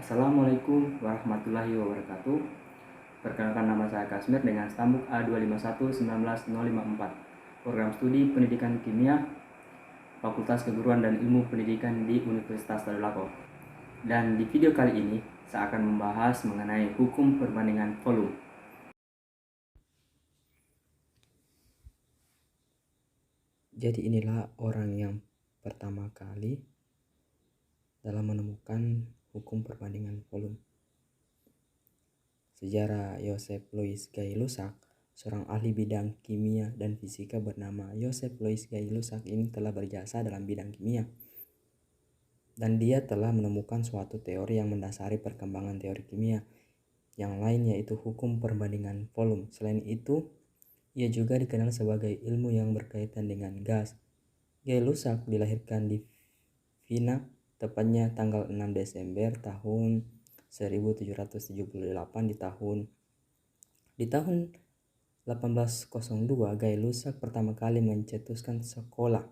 Assalamualaikum warahmatullahi wabarakatuh. Perkenalkan, nama saya Kasmir dengan stambuk A251-19054. Program Studi Pendidikan Kimia, Fakultas Keguruan dan Ilmu Pendidikan di Universitas Tadulako. Dan di video kali ini, saya akan membahas mengenai hukum perbandingan volume. Jadi inilah orang yang pertama kali dalam menemukan hukum perbandingan volume. Sejarah Joseph Louis Gay-Lussac, seorang ahli bidang kimia dan fisika bernama Joseph Louis Gay-Lussac ini telah berjasa dalam bidang kimia. Dan dia telah menemukan suatu teori yang mendasari perkembangan teori kimia yang lain, yaitu hukum perbandingan volume. Selain itu, ia juga dikenal sebagai ilmu yang berkaitan dengan gas. Gay-Lussac dilahirkan di Vienna, tepatnya tanggal 6 Desember tahun 1778 di tahun 1802. Gay-Lussac pertama kali mencetuskan sekolah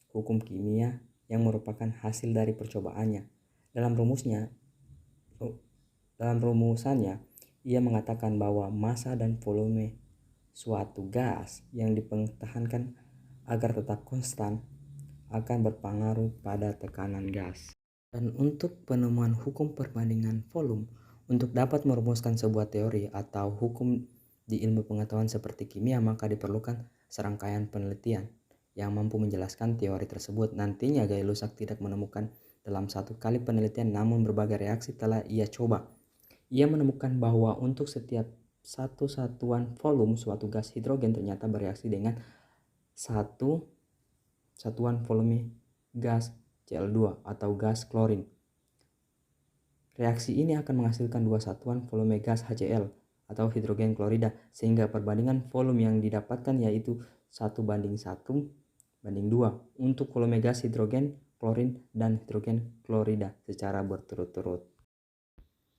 hukum kimia yang merupakan hasil dari percobaannya. Dalam rumusannya, ia mengatakan bahwa massa dan volume suatu gas yang dipertahankan agar tetap konstan akan berpengaruh pada tekanan gas. Dan untuk penemuan hukum perbandingan volume, untuk dapat merumuskan sebuah teori atau hukum di ilmu pengetahuan seperti kimia, maka diperlukan serangkaian penelitian yang mampu menjelaskan teori tersebut. Nantinya Gay-Lussac tidak menemukan dalam satu kali penelitian, namun berbagai reaksi telah ia coba. Ia menemukan bahwa untuk setiap satu satuan volume suatu gas hidrogen ternyata bereaksi dengan satu satuan volume gas Cl2 atau gas klorin. Reaksi ini akan menghasilkan dua satuan volume gas HCl atau hidrogen klorida, sehingga perbandingan volume yang didapatkan yaitu 1:1:2 untuk volume gas hidrogen, klorin, dan hidrogen klorida secara berturut-turut.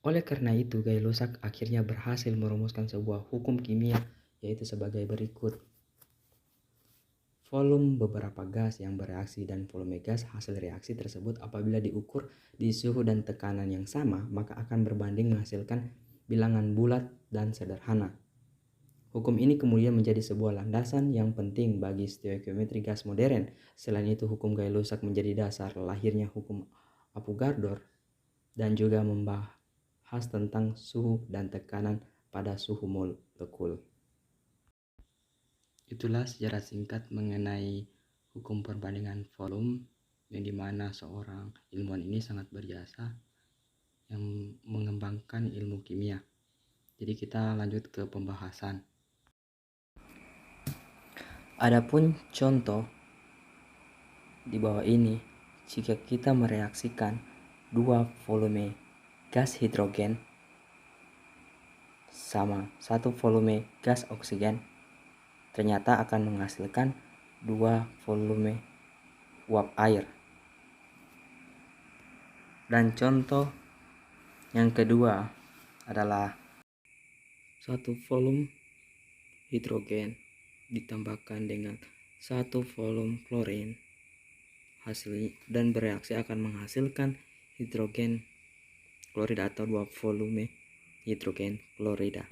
Oleh karena itu, Gay-Lussac akhirnya berhasil merumuskan sebuah hukum kimia, yaitu sebagai berikut. Volume beberapa gas yang bereaksi dan volume gas hasil reaksi tersebut apabila diukur di suhu dan tekanan yang sama, maka akan berbanding menghasilkan bilangan bulat dan sederhana. Hukum ini kemudian menjadi sebuah landasan yang penting bagi stoikiometri gas modern. Selain itu, hukum Gay-Lussac menjadi dasar lahirnya hukum Avogadro dan juga membahas tentang suhu dan tekanan pada suhu molekul. Itulah sejarah singkat mengenai hukum perbandingan volume, yang dimana seorang ilmuwan ini sangat berjasa yang mengembangkan ilmu kimia. Jadi kita lanjut ke pembahasan. Adapun contoh di bawah ini, jika kita mereaksikan dua volume gas hidrogen sama satu volume gas oksigen, ternyata akan menghasilkan dua volume uap air. Dan contoh yang kedua adalah satu volume hidrogen ditambahkan dengan satu volume klorin, hasil dan bereaksi akan menghasilkan hidrogen klorida atau dua volume hidrogen klorida.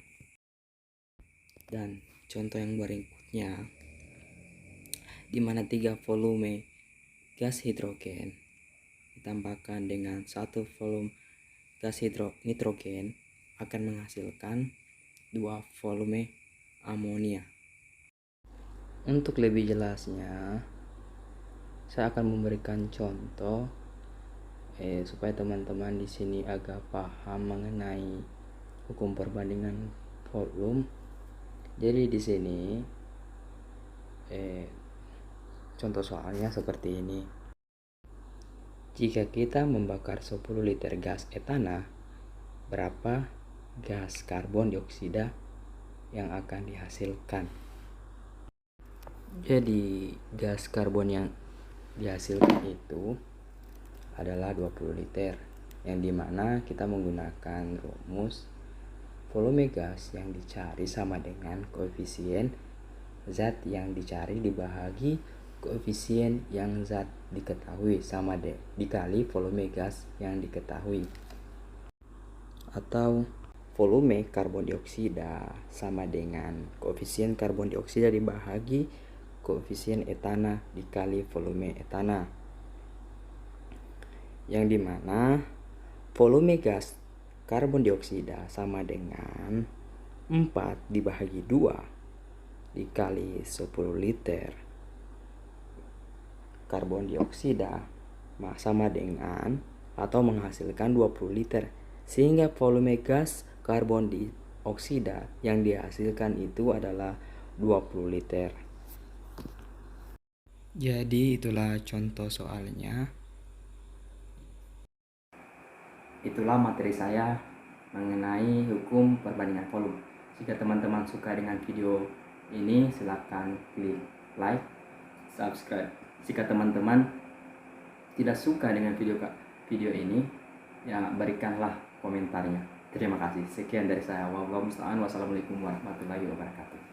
Dan contoh yang berikutnya, di mana 3 volume gas hidrogen ditambahkan dengan satu volume gas nitrogen akan menghasilkan 2 volume amonia. Untuk lebih jelasnya, saya akan memberikan contoh supaya teman-teman di sini agak paham mengenai hukum perbandingan volume. Jadi di sini contoh soalnya seperti ini. Jika kita membakar 10 liter gas etana, berapa gas karbon dioksida yang akan dihasilkan? Jadi gas karbon yang dihasilkan itu adalah 20 liter, yang dimana kita menggunakan rumus volume gas yang dicari sama dengan koefisien zat yang dicari dibagi koefisien yang zat diketahui sama dikali volume gas yang diketahui. atau volume karbon dioksida sama dengan koefisien karbon dioksida dibagi koefisien etana dikali volume etana, yang dimana volume gas karbon dioksida sama dengan 4 dibagi 2 dikali 10 liter karbon dioksida sama dengan atau menghasilkan 20 liter, sehingga volume gas karbon dioksida yang dihasilkan itu adalah 20 liter. Jadi itulah contoh soalnya. Itulah materi saya mengenai hukum perbandingan volume. Jika teman-teman suka dengan video ini, silakan klik like, subscribe. Jika teman-teman tidak suka dengan video ini, ya berikanlah komentarnya. Terima kasih. Sekian dari saya. Wassalamualaikum warahmatullahi wabarakatuh.